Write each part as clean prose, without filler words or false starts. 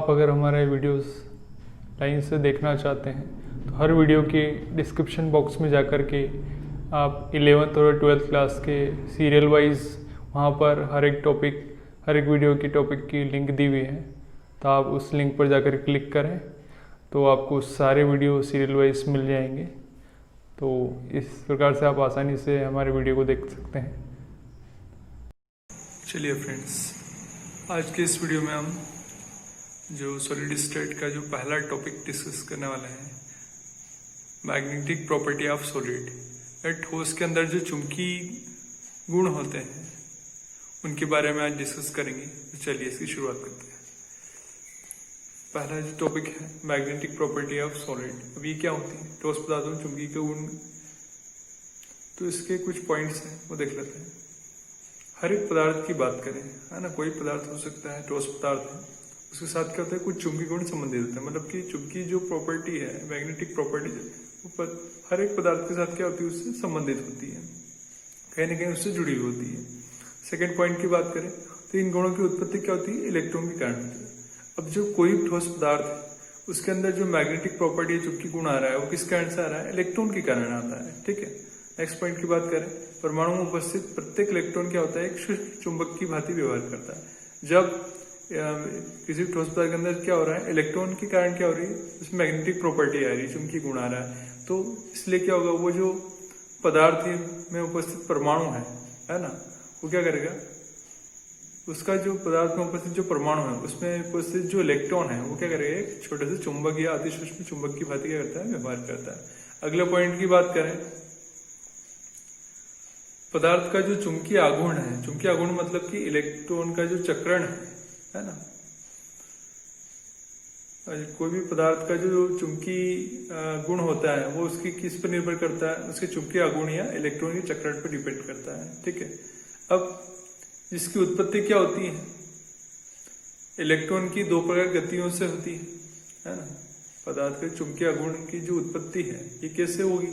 आप अगर हमारे वीडियोस लाइन से देखना चाहते हैं तो हर वीडियो के डिस्क्रिप्शन बॉक्स में जाकर के आप 11th और 12th क्लास के सीरियल वाइज वहाँ पर हर एक वीडियो की टॉपिक की लिंक दी हुई है, तो आप उस लिंक पर जाकर क्लिक करें तो आपको सारे वीडियो सीरियल वाइज मिल जाएंगे। तो इस प्रकार से आप आसानी से हमारे वीडियो को देख सकते हैं। चलिए फ्रेंड्स, आज के इस वीडियो में हम जो सॉलिड स्टेट का जो पहला टॉपिक डिस्कस करने वाले हैं, मैग्नेटिक प्रॉपर्टी ऑफ सॉलिड। ठोस के अंदर जो चुंबकीय गुण होते हैं उनके बारे में आज डिस्कस करेंगे। तो चलिए इसकी शुरुआत करते हैं। पहला जो टॉपिक है मैग्नेटिक प्रॉपर्टी ऑफ सॉलिड। अब ये क्या होती है? ठोस पदार्थों में चुंबकीय गुण। तो इसके कुछ पॉइंट्स हैं, वो देख लेते हैं। हर एक पदार्थ की बात करें, है ना, कोई पदार्थ हो सकता है, ठोस पदार्थ है, उसके साथ क्या होता है, कुछ चुंबकीय गुण संबंधित होते हैं। मतलब कि चुंबकीय जो प्रॉपर्टी है, मैग्नेटिक प्रॉपर्टी, वो हर एक पदार्थ के साथ क्या होती है, उससे संबंधित होती है, कहीं ना कहीं उससे जुड़ी हुई होती है। सेकेंड पॉइंट की बात करें तो इन गुणों की उत्पत्ति क्या होती है? इलेक्ट्रॉन के कारण होती है। अब जो कोई ठोस पदार्थ है उसके अंदर जो मैग्नेटिक प्रॉपर्टी चुंबकीय गुण आ रहा है वो किस कारण से आ रहा है? इलेक्ट्रॉन के कारण आता है। ठीक है। नेक्स्ट पॉइंट की बात करें, परमाणु में उपस्थित प्रत्येक इलेक्ट्रॉन क्या होता है? एक शुष्क चुंबक की भांति व्यवहार करता है। जब किसी ठोस पदार्थ के अंदर क्या हो रहा है, इलेक्ट्रॉन के कारण क्या हो रही है, उसमें मैग्नेटिक प्रॉपर्टी आ रही है, चुंबकीय गुण आ रहा है, तो इसलिए क्या होगा, वो जो पदार्थ में उपस्थित परमाणु है ना, वो क्या करेगा, उसका जो पदार्थ में उपस्थित जो परमाणु है उसमें उपस्थित जो इलेक्ट्रॉन है वो क्या करेगा, एक छोटे से चुंबक या अति सूक्ष्म चुंबक की भांति क्या करता है, व्यवहार करता है। अगले पॉइंट की बात करें, पदार्थ का जो चुंबकीय आघूर्ण है, चुंबकीय आघूर्ण मतलब कि इलेक्ट्रॉन का जो चक्रण है ना, कोई भी पदार्थ का जो चुंबकीय गुण होता है वो उसकी किस पर निर्भर करता है, उसके चुंबकीय आघूर्ण या इलेक्ट्रॉन के चक्रण पर डिपेंड करता है। ठीक है। अब जिसकी उत्पत्ति क्या होती है, इलेक्ट्रॉन की दो प्रकार गतियों से होती है ना। पदार्थ के चुंबकीय आघूर्ण की जो उत्पत्ति है ये कैसे होगी,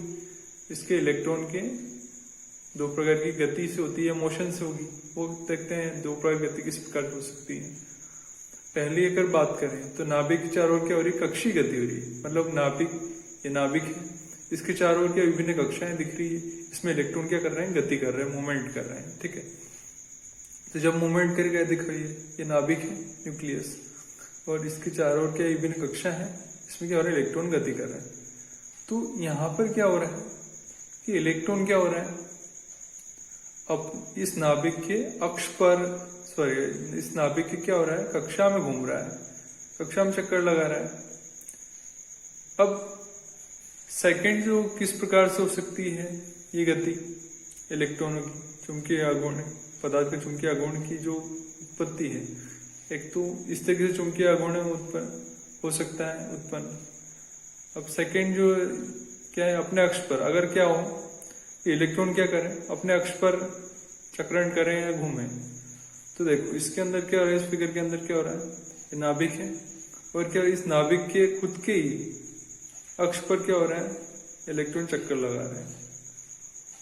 इसके इलेक्ट्रॉन के दो प्रकार की गति से होती है, मोशन से होगी। वो देखते हैं दो प्रकार गति किस प्रकार हो सकती है। पहली अगर बात करें तो नाभिक के चारों ओर क्या हो रही है, कक्षीय गति हो रही है। मतलब नाभिक है, इसके चारों ओर क्या विभिन्न कक्षाएं दिख रही है, इसमें इलेक्ट्रॉन क्या कर रहे हैं, गति कर रहे हैं, मूवमेंट कर रहे हैं। ठीक है। तो जब मूवमेंट करके दिख रही है, ये नाभिक है, न्यूक्लियस, और इसके चारों ओर क्या विभिन्न कक्षा है, इसमें क्या हो रहा है, इलेक्ट्रॉन गति कर रहे हैं। तो यहाँ पर क्या हो रहा है कि इलेक्ट्रॉन क्या हो रहा है, अब इस नाभिक के अक्ष पर, इस नाभिक के क्या हो रहा है, कक्षा में घूम रहा है, कक्षा में चक्कर लगा रहा है। अब सेकंड जो किस प्रकार से हो सकती है ये गति इलेक्ट्रॉनों की, चुंबकीय आघूर्ण, पदार्थ के चुंबकीय आघूर्ण की जो उत्पत्ति है, एक तो इस तरीके से चुंबकीय आघूर्ण उत्पन्न हो सकता है उत्पन्न। अब सेकंड जो क्या है, अपने अक्ष पर अगर क्या हो, इलेक्ट्रॉन क्या करें, अपने अक्ष पर चक्रण करें या घूमें। तो देखो इसके अंदर क्या हो रहा है, इस फिगर के अंदर क्या हो रहा है, ये नाभिक है, और क्या इस नाभिक के खुद के ही अक्ष पर क्या हो रहा है, इलेक्ट्रॉन चक्कर लगा रहे हैं।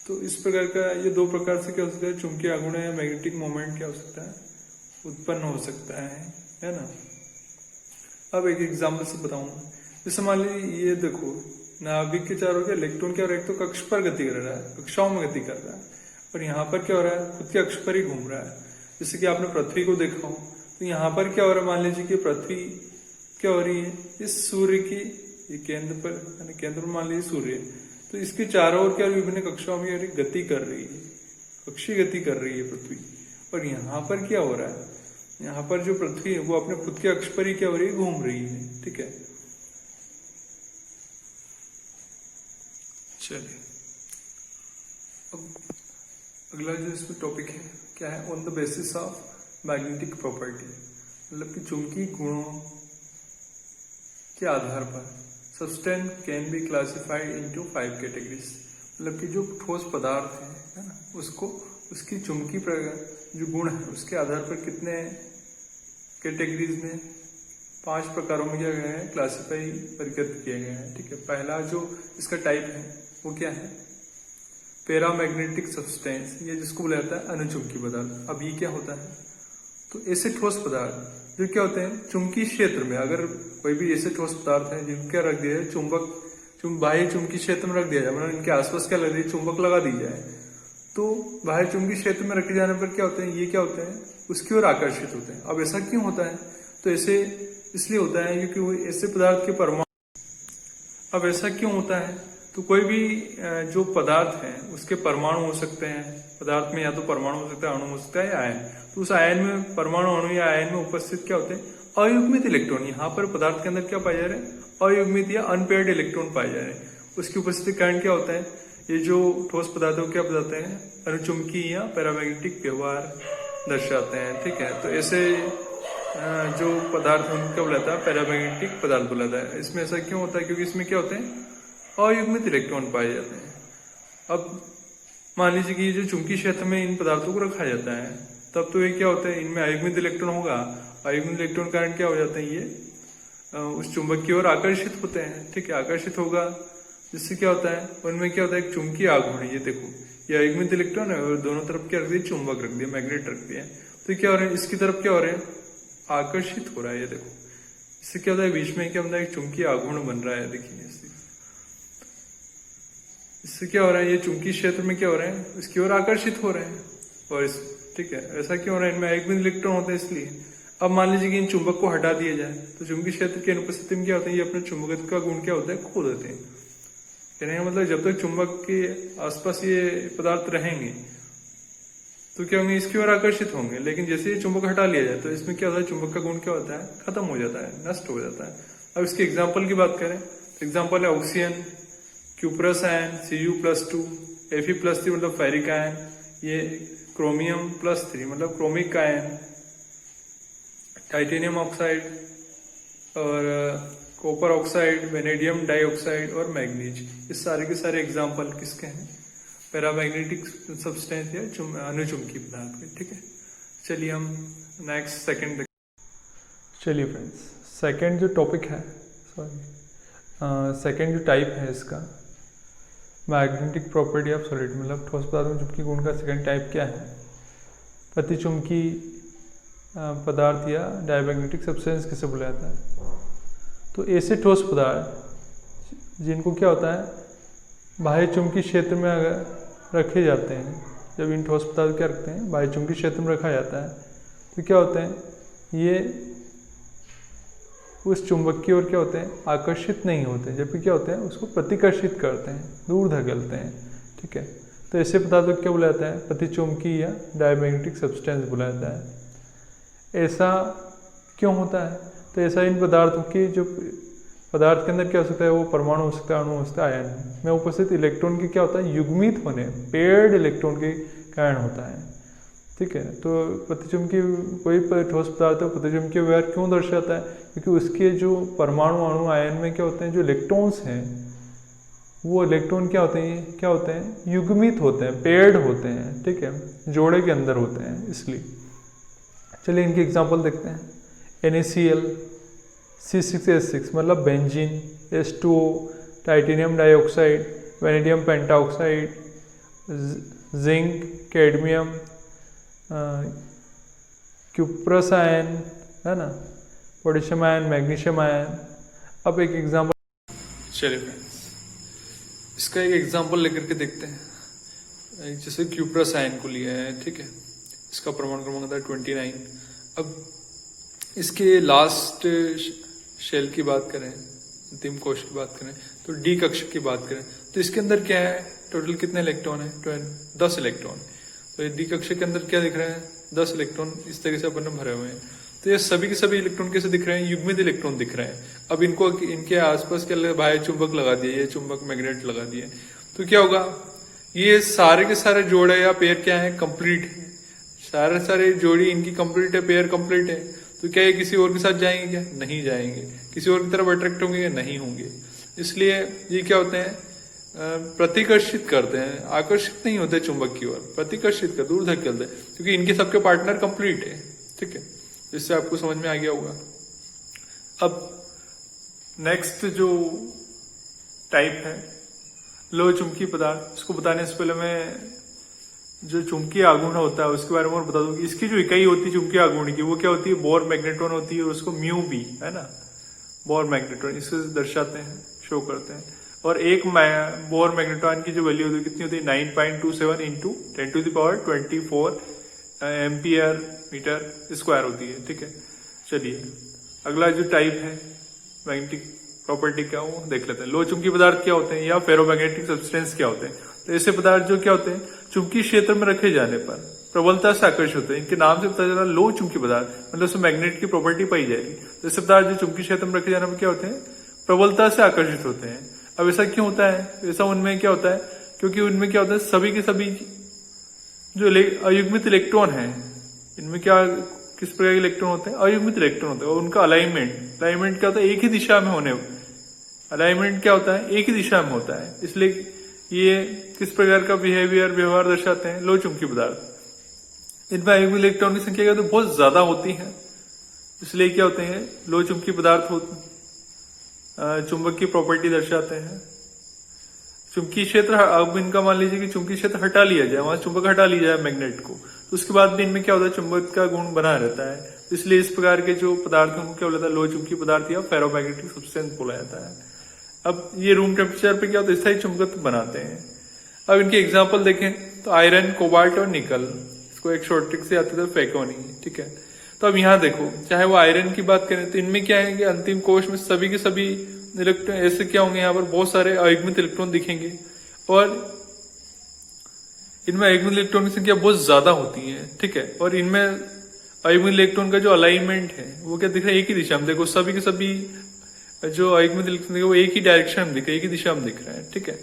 तो इस प्रकार का ये दो प्रकार से क्या हो सकता है, चुंबकीय आघूर्ण या मैग्नेटिक मोमेंट क्या हो सकता है, उत्पन्न हो सकता है ना। अब एक एग्जाम्पल से बताऊंगा। जैसे मान लीजिए ये देखो, नाभिक के चारों के इलेक्ट्रॉन क्या हो रहा है, एक तो कक्ष पर गति कर रहा है, कक्षाओं में गति कर रहा है, और यहाँ पर क्या हो रहा है, खुद के अक्ष पर ही घूम रहा है। जैसे कि आपने पृथ्वी को देखा हो, तो यहाँ पर क्या हो रहा है, मान लीजिए कि पृथ्वी क्या हो रही है, इस सूर्य की ये केंद्र पर, केंद्र में मान लीजिए सूर्य, तो इसके चारों ओर क्या विभिन्न कक्षाओं में गति कर रही है, कक्षीय गति कर रही है पृथ्वी। और यहाँ पर क्या हो रहा है, यहाँ पर जो पृथ्वी है वो अपने खुद के अक्ष पर ही क्या हो रही है, घूम रही है। ठीक है। चलिए अब अगला जो इसमें टॉपिक है क्या है, on the basis of magnetic property, मतलब कि चुंबकीय गुणों के आधार पर substance can be classified into 5 categories. मतलब कि जो ठोस पदार्थ है ना, उसको उसकी चुंबकीय जो गुण है उसके आधार पर कितने कैटेगरीज में, 5 प्रकारों में क्या गया है, क्लासिफाई वर्गीकृत किया गया है। ठीक है। पहला जो इसका टाइप है वो क्या है, पैरामैग्नेटिक सब्सटेंस, ये जिसको बोला जाता है अनुचुंबकीय पदार्थ। अब ये क्या होता है, तो ऐसे ठोस पदार्थ जो क्या होते हैं चुंबकीय क्षेत्र में, अगर कोई भी ऐसे ठोस पदार्थ है जिनका रख दिया जाए बाह्य चुंबकीय क्षेत्र में रख दिया जाए, मतलब इनके आसपास क्या लग दिया चुंबक लगा दी जाए, तो बाह्य चुंबकीय क्षेत्र में रखे जाने पर क्या होते हैं, ये क्या होते हैं उसकी ओर आकर्षित होते हैं। अब ऐसा क्यों होता है, तो ऐसे इसलिए होता है क्योंकि वो ऐसे पदार्थ के परमाणु, अब ऐसा क्यों होता है, तो कोई भी जो पदार्थ है उसके परमाणु हो सकते हैं, पदार्थ में या तो परमाणु हो सकता है, अणु हो सकता है या आयन, तो उस आयन में परमाणु अणु या आयन में उपस्थित क्या होते हैं अयुग्मित इलेक्ट्रॉन, यहाँ पर पदार्थ के अंदर क्या पाए जा रहे हैं अयुग्मित या अनपेयर्ड इलेक्ट्रॉन पाए जा रहे हैं। उसकी उपस्थिति के कारण क्या होता है, ये जो ठोस पदार्थों को क्या बताते हैं अनुचुंबकीय या पैरामैग्नेटिक व्यवहार दर्शाते हैं। ठीक है, तो ऐसे जो पदार्थ उनको बुलाता है पैरामैग्नेटिक पदार्थ बुलाता है। इसमें ऐसा क्यों होता है, क्योंकि इसमें क्या होते हैं अयुग्मित इलेक्ट्रॉन पाए जाते हैं। अब मान लीजिए कि जो चुंबकीय क्षेत्र में इन पदार्थों को रखा जाता है, तब तो ये क्या होता है इनमें अयुग्मित इलेक्ट्रॉन होगा, अयुग्मित इलेक्ट्रॉन कारण क्या हो जाता है ये उस चुंबक की ओर आकर्षित होते हैं। ठीक है, आकर्षित होगा जिससे क्या होता है उनमें क्या होता है एक चुंबकीय आघूर्ण है, ये देखो ये अयुग्मित इलेक्ट्रॉन है और दोनों तरफ क्या रख दिया चुंबक रख दिया, मैग्नेट रख दिया, तो क्या हो रहा है इसकी तरफ क्या हो रहा है आकर्षित हो रहा है, ये देखो इससे क्या होता है बीच में क्या होता है एक चुंबकीय आघूर्ण बन रहा है। देखिए इससे क्या हो रहा है ये चुंबकीय क्षेत्र में क्या हो रहे हैं इसकी ओर आकर्षित हो रहे हैं। और इस ठीक है ऐसा क्यों हो रहा है, इनमें अयुग्मित इलेक्ट्रॉन होते हैं इसलिए। अब मान लीजिए कि इन चुंबक को हटा दिया जाए तो चुंबकीय क्षेत्र की अनुपस्थिति में क्या होता है ये अपने चुंबकत्व का गुण क्या होता है खो देते हैं। कहने का मतलब जब तक चुंबक के आसपास ये पदार्थ रहेंगे तो क्या होंगे इसकी ओर आकर्षित होंगे, लेकिन जैसे ये चुंबक हटा लिया जाए तो इसमें क्या होता है चुंबक का गुण क्या होता है खत्म हो जाता है, नष्ट हो जाता है। अब इसके एग्जाम्पल की बात करें तो एग्जाम्पल है oxygen, cuprous ion Cu+2, Fe+3 मतलब फेरिक आयन, ये क्रोमियम+3 मतलब क्रोमिक आयन, टाइटेनियम ऑक्साइड और कॉपर ऑक्साइड, वेनेडियम डाइऑक्साइड और मैग्नीज, ये सारे के सारे एग्जाम्पल किसके हैं पैरामैग्नेटिक सब्सटेंस या अनुचुंबकीय पदार्थ के। ठीक है, चलिए हम नेक्स्ट सेकंड चलिए फ्रेंड्स सेकंड जो टॉपिक है सेकंड जो टाइप है इसका मैग्नेटिक प्रॉपर्टी ऑफ सॉलिड, मतलब ठोस पदार्थ में चुंबकीय गुण का सेकंड टाइप क्या है प्रतिचुंबकीय पदार्थ या डायमैग्नेटिक सब्सटेंस किसे बुलाया जाता है। तो ऐसे ठोस पदार्थ जिनको क्या होता है बाह्य चुंबकीय क्षेत्र में अगर रखे जाते हैं, जब इन ठोस पदार्थ क्या रखते हैं बाह्य चुंबकीय क्षेत्र में रखा जाता है तो क्या होते हैं ये उस चुंबक की ओर क्या होते हैं आकर्षित नहीं होते, जबकि क्या होते हैं उसको प्रतिकर्षित करते हैं, दूर धकेलते हैं। ठीक है, तो ऐसे पदार्थों को क्या बुलाया जाता है प्रतिचुंबकीय या डायमैग्नेटिक सब्सटेंस बुलाया जाता है। ऐसा क्यों होता है, तो ऐसा इन पदार्थों की जो पदार्थ के अंदर क्या हो सकता है वो परमाणु हो सकता है, अणु हो सकता है, आयन में उपस्थित इलेक्ट्रॉन की क्या होता है युग्मित होने पेयर्ड इलेक्ट्रॉन के कारण होता है। ठीक है, तो प्रतिचुंबकीय कोई ठोस पदार्थ है प्रतिचुंबकीय व्यवहार क्यों दर्शाता है, क्योंकि उसके जो परमाणु अणु आयन में क्या होते हैं जो इलेक्ट्रॉन्स हैं वो इलेक्ट्रॉन क्या होते हैं युग्मित होते हैं, पेयर्ड होते हैं। ठीक है, जोड़े के अंदर होते हैं इसलिए। चलिए इनके एग्जाम्पल देखते हैं। NaCl C6H6 मतलब benzene, H2O titanium dioxide, vanadium pentoxide, zinc, cadmium, cuprous ion है ना, पोटेशियम आयन, मैग्नीशियम आयन। अब एक एग्जांपल चलिए फ्रेंड्स इसका एक एग्जांपल लेकर के देखते हैं। जैसे क्यूप्रस आयन को लिया है, ठीक है, इसका परमाणु क्रमांक है 29। अब इसके लास्ट शेल की बात करें, अंतिम कोश की बात करें तो डी कक्ष की बात करें तो इसके अंदर क्या है टोटल कितने इलेक्ट्रॉन है 10 इलेक्ट्रॉन। तो ये डी कक्ष के अंदर क्या दिख रहा है 10 इलेक्ट्रॉन इस तरह से अपन भरे हुए हैं। तो ये सभी के सभी इलेक्ट्रॉन कैसे दिख रहे हैं युग्मित इलेक्ट्रॉन दिख रहे हैं। अब इनको इनके आसपास क्या बाह्य चुंबक लगा दिए, ये चुंबक मैग्नेट लगा दिए, तो क्या होगा ये सारे के सारे जोड़े या पेयर क्या है कंप्लीट है, सारे जोड़ी इनकी कंप्लीट है, पेयर कंप्लीट है। तो क्या ये किसी और के साथ जाएंगे क्या नहीं जाएंगे, किसी और की तरफ अट्रैक्ट होंगे या नहीं होंगे। इसलिए ये क्या होते हैं प्रतिकर्षित करते हैं, आकर्षित नहीं होते चुंबक की ओर, प्रतिकर्षित कर दूर धकेलते हैं क्योंकि इनके सबके पार्टनर कंप्लीट है। ठीक है, इससे आपको समझ में आ गया होगा। अब नेक्स्ट जो टाइप है लोह चुंबकीय पदार्थ, इसको बताने से पहले मैं जो चुंबकीय आघूर्ण होता है उसके बारे में और बता दूं कि इसकी जो इकाई होती है चुंबकीय आघूर्ण की, वो क्या होती है, बोर मैग्नेट्रॉन होती है, और उसको म्यू बी है ना, बोर मैग्नेट्रॉन इससे दर्शाते हैं, शो करते हैं। और एक बोर मैग्नेट्रॉन की जो वैल्यू होती है कितनी होती है, 9.27 इंटू 10⁻24 एम्पियर मीटर स्क्वायर होती है। ठीक है, चलिए अगला जो टाइप है मैग्नेटिक प्रॉपर्टी का वो देख लेते हैं। लो चुंबकीय पदार्थ क्या होते हैं या फेरोमैग्नेटिक सब्सटेंस क्या होते हैं। तो ऐसे पदार्थ जो क्या होते हैं, चुंबकीय क्षेत्र में रखे जाने पर प्रबलता से आकर्षित होते हैं। इनके नाम से पता चला लो चुंबकीय पदार्थ, मतलब उसमें मैग्नेट की प्रॉपर्टी पाई जाएगी। तो ऐसे पदार्थ जो चुंबकीय क्षेत्र में रखे जाने पर क्या होते हैं, प्रबलता से आकर्षित होते हैं। अब ऐसा क्यों होता है, ऐसा उनमें क्या होता है, क्योंकि उनमें क्या होता है, सभी के सभी जो अयुग्मित इलेक्ट्रॉन है, इनमें क्या किस प्रकार के इलेक्ट्रॉन होते हैं, अयुग्मित इलेक्ट्रॉन होते हैं। और उनका अलाइनमेंट क्या होता है, एक ही दिशा में होने, अलाइनमेंट क्या होता है, एक ही दिशा में होता है। इसलिए ये किस प्रकार का व्यवहार दर्शाते हैं, लो चुंबकीय पदार्थ। इनमें अयुग्मित इलेक्ट्रॉन की संख्या तो बहुत ज्यादा होती है, इसलिए क्या होते हैं, लो चुंबकीय पदार्थ चुंबक की प्रॉपर्टी दर्शाते हैं। चुंबकीय क्षेत्र, अब इनका मान लीजिए कि चुंबकीय क्षेत्र हटा लिया जाए, वहां चुंबक हटा लिया जाए मैग्नेट को, तो उसके बाद भी इनमें क्या होता है, चुंबक का गुण बना रहता है। इसलिए इस प्रकार के जो पदार्थ को क्या बोला जाता है, लो चुंबकीय पदार्थ या फेरोमैग्नेटिक सब्सटेंस बोला जाता है। अब ये रूम टेम्परेचर पे क्या होता है, स्थायी चुंबकत्व बनाते हैं। अब इनके एग्जाम्पल देखें तो आयरन, कोबाल्ट और निकल, इसको एक शॉर्ट ट्रिक से आते थे फेकोनी। ठीक है, तो अब यहाँ देखो, चाहे वो आयरन की बात करें तो इनमें क्या है कि अंतिम कोश में सभी के सभी इलेक्ट्रॉन ऐसे क्या होंगे, यहाँ पर बहुत सारे अयुग्मित इलेक्ट्रॉन दिखेंगे, और इनमें अयुग्मित इलेक्ट्रॉन की संख्या बहुत ज्यादा होती है। ठीक है, और इनमें अयुग्मित इलेक्ट्रॉन का जो अलाइनमेंट है वो क्या दिख रहा है, एक ही दिशा में। देखो सभी के सभी जो अयुग्मित इलेक्ट्रॉन वो एक ही डायरेक्शन में दिख रहा है, एक ही दिशा में दिख रहा है। ठीक है,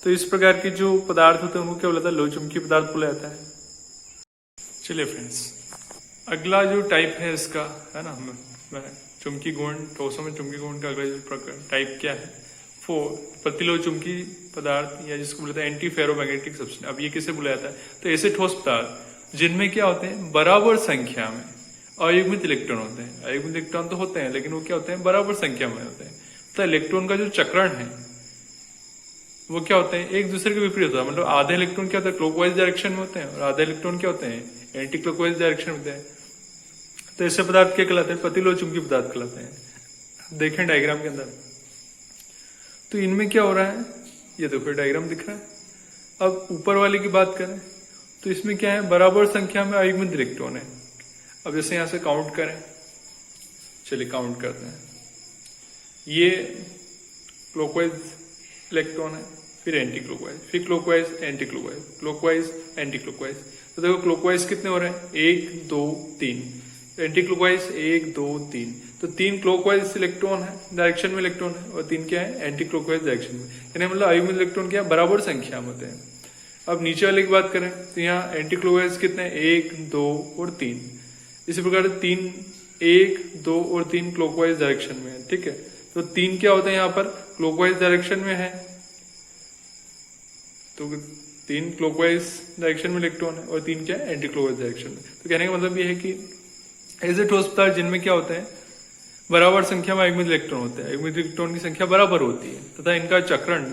तो इस प्रकार के जो पदार्थ होते हैं उनको क्या बोला जाता है, लो चुंबकीय पदार्थ बोला जाता है। चलिए फ्रेंड्स, अगला जो टाइप है इसका है ना, चुंबकीय गुण, ठोसों में चुंबकीय गुण का अगला जो टाइप क्या है, प्रतिलो चुंबकीय पदार्थ, या जिसको बोलते हैं एंटी फेरोमैग्नेटिक सब्सटेंस। अब ये किसे बुलाया जाता है, तो ऐसे ठोस पदार्थ जिनमें क्या होते हैं, बराबर संख्या में अयुग्मित इलेक्ट्रॉन होते हैं। अयुग्मित इलेक्ट्रॉन तो होते हैं, लेकिन वो क्या होते हैं, बराबर संख्या में होते हैं। तो इलेक्ट्रॉन का जो चक्रण है वो क्या होते हैं, एक दूसरे के विपरीत होता है। मतलब आधे इलेक्ट्रॉन क्या होता है, क्लॉकवाइज डायरेक्शन में होते हैं, और आधे इलेक्ट्रॉन क्या होते हैं, एंटी क्लॉकवाइज डायरेक्शन में होते हैं। तो ऐसे पदार्थ क्या कहलाते हैं, प्रतिलोम चुंबकीय पदार्थ कहलाते हैं। देखें डायग्राम के अंदर, तो इनमें क्या हो रहा है, ये देखो डायग्राम दिख रहा है। अब ऊपर वाले की बात करें तो इसमें क्या है, बराबर संख्या में अयुग्मित इलेक्ट्रॉन है। अब जैसे यहां से काउंट करें, चलिए काउंट करते हैं। ये क्लॉकवाइज इलेक्ट्रॉन है, फिर एंटी क्लॉकवाइज, फिर clockwise anti clockwise, clockwise anti clockwise. तो देखो क्लॉकवाइज कितने हो रहे हैं, 1 2 3, एंटी क्लॉकवाइज 1 2 3। तो 3 क्लॉकवाइज इलेक्ट्रॉन है, डायरेक्शन में इलेक्ट्रॉन है, और 3 क्या है, एंटी क्लॉकवाइज डायरेक्शन में। यानी मतलब अयुग्मित इलेक्ट्रॉन क्या है, बराबर संख्या में होते हैं। अब नीचे वाले की बात करें तो यहाँ एंटी क्लॉकवाइज कितने हैं, 1 2 और 3। इसी प्रकार 3 1 2 और 3 क्लॉकवाइज डायरेक्शन में है। ठीक है, तो 3 क्या होता है, यहाँ पर क्लॉकवाइज डायरेक्शन में है, तो 3 क्लॉकवाइज डायरेक्शन में इलेक्ट्रॉन है, और 3 क्या है, एंटी क्लॉकवाइज डायरेक्शन में। तो कहने का मतलब ये है कि ऐसे ठोस पदार्थ जिनमें क्या होते हैं, बराबर संख्या में अयुग्मित इलेक्ट्रॉन होते हैं, अयुग्मित इलेक्ट्रॉन की संख्या बराबर होती है, तथा इनका चक्रण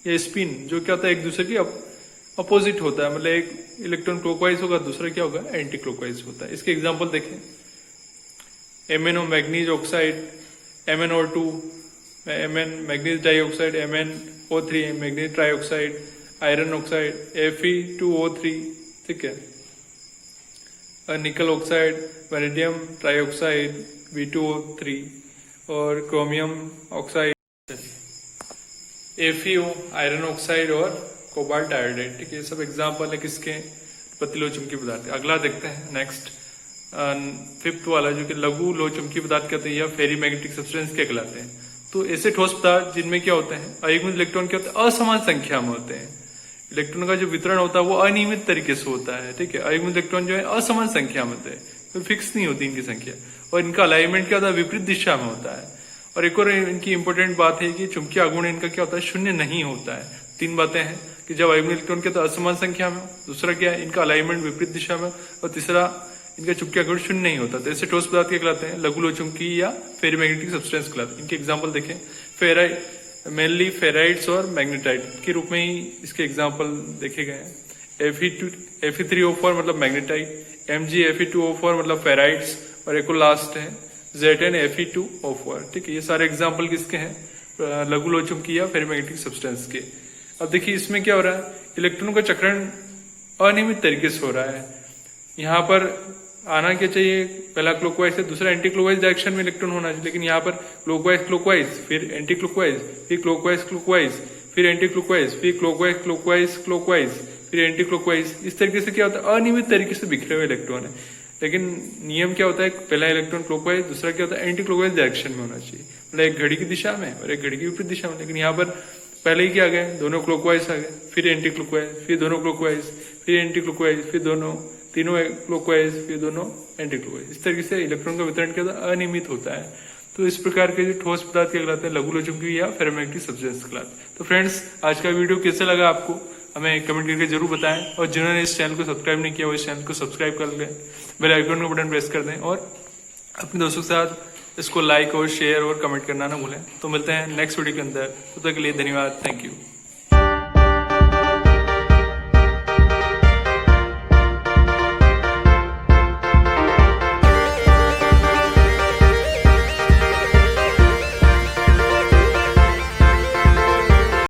या स्पिन जो क्या होता है, एक दूसरे की अपोजिट होता है। मतलब एक इलेक्ट्रॉन क्लॉकवाइज होगा, दूसरा क्या होगा, एंटी क्लॉकवाइज होता है। इसके एग्जाम्पल देखें, MnO manganese oxide, MnO2 Mn manganese dioxide, MnO3 manganese trioxide, iron oxide, Fe2O3। ठीक है, निकल ऑक्साइड, वैनेडियम ट्राइऑक्साइड, V2O3, और chromium oxide, FeO iron oxide, और कोबाल्ट आयोडाइड। ठीक है, ये सब एग्जाम्पल है किसके, प्रतिलोम चुंबकीय पदार्थ। अगला देखते हैं नेक्स्ट, 5th वाला, जो कि लघु लो चुंबकीय पदार्थ कहते हैं या फेरीमैग्नेटिक सब्सटेंस क्या कहलाते हैं। तो ऐसे ठोस पदार्थ जिनमें क्या होते हैं, अयुग्मित इलेक्ट्रॉन क्या होते हैं, असमान संख्या में होते हैं। इलेक्ट्रॉन का जो वितरण होता है वो अनियमित तरीके से होता है। ठीक है, अयुग्मित इलेक्ट्रॉन जो है असमान संख्या में होते हैं, तो फिक्स नहीं होती इनकी संख्या, और इनका अलाइनमेंट क्या होता है, विपरीत दिशा में होता है। और एक और इनकी इंपॉर्टेंट बात है कि चुंबकीय आघूर्ण इनका क्या होता है, शून्य नहीं होता है। 3 बातें हैं कि जब अयुग्मित इलेक्ट्रॉन क्या, तो असमान संख्या में, दूसरा क्या है, इनका अलाइनमेंट विपरीत दिशा में, और तीसरा इनका चुंबकीय आघूर्ण शून्य नहीं होता। तो ऐसे ठोस पदार्थ क्या कहलाते हैं, लघु लो चुंबकीय या फेरीमैग्नेटिक सब्सटेंस कहलाते हैं। इनके एग्जाम्पल देखें, फेराइट, मेनली फेराइट्स और मैग्नेटाइट के रूप में ही इसके एग्जाम्पल देखे गए हैं। Fe3O4 मतलब मैग्नेटाइट, MgFe2O4 मतलब फेराइट्स, और एक लास्ट है ZnFe2O4। ठीक है, ये सारे एग्जाम्पल किसके हैं? लघु लोहचुंबकीय या फेरोमैग्नेटिक सब्सटेंस के। अब देखिए इसमें क्या हो रहा है, इलेक्ट्रॉन का चक्रण अनियमित तरीके से हो रहा है। यहाँ पर आना क्या चाहिए, पहला क्लॉकवाइज है, दूसरा एंटी क्लॉकवाइज डायरेक्शन में इलेक्ट्रॉन होना चाहिए, लेकिन यहाँ पर क्लॉकवाइज क्लॉकवाइज, फिर एंटी क्लॉकवाइज, फिर क्लॉकवाइज क्लॉकवाइज, फिर एंटी क्लॉकवाइज, फिर क्लॉकवाइज क्लॉकवाइज क्लॉकवाइज, फिर एंटी क्लॉकवाइज। इस तरीके से क्या होता है, अनियमित तरीके से बिखरे हुए इलेक्ट्रॉन है। लेकिन नियम क्या होता है, पहला इलेक्ट्रॉन क्लॉकवाइज, दूसरा क्या होता है एंटी क्लॉकवाइज डायरेक्शन में होना चाहिए, मतलब एक घड़ी की दिशा में और एक घड़ी की विपरीत दिशा में। लेकिन यहाँ पर पहले ही क्या आ गए, दोनों क्लॉकवाइज आ गए, फिर एंटी क्लॉकवाइज, फिर दोनों क्लॉकवाइज, फिर एंटी क्लॉकवाइज, फिर दोनों, तीनों क्लॉकवाइज, फिर दोनों एंटी क्लॉकवाइज। इस तरीके से इलेक्ट्रॉन का वितरण क्या होता है, अनियमित होता है। तो इस प्रकार के जो ठोस पदार्थ क्या कहलाते हैं, लघु लोहचुंबकीय या फेरोमैग्नेटिक सब्सटेंस कहलाते हैं। तो फ्रेंड्स, आज का वीडियो कैसे लगा आपको हमें कमेंट करके जरूर बताएं, और जिन्होंने इस चैनल को सब्सक्राइब नहीं किया वो इस चैनल को सब्सक्राइब कर लें, बेल आइकन का बटन प्रेस कर दें, और अपने दोस्तों के साथ इसको लाइक और शेयर और कमेंट करना ना भूलें। तो मिलते हैं नेक्स्ट वीडियो के अंदर, तब तक के लिए धन्यवाद, थैंक यू।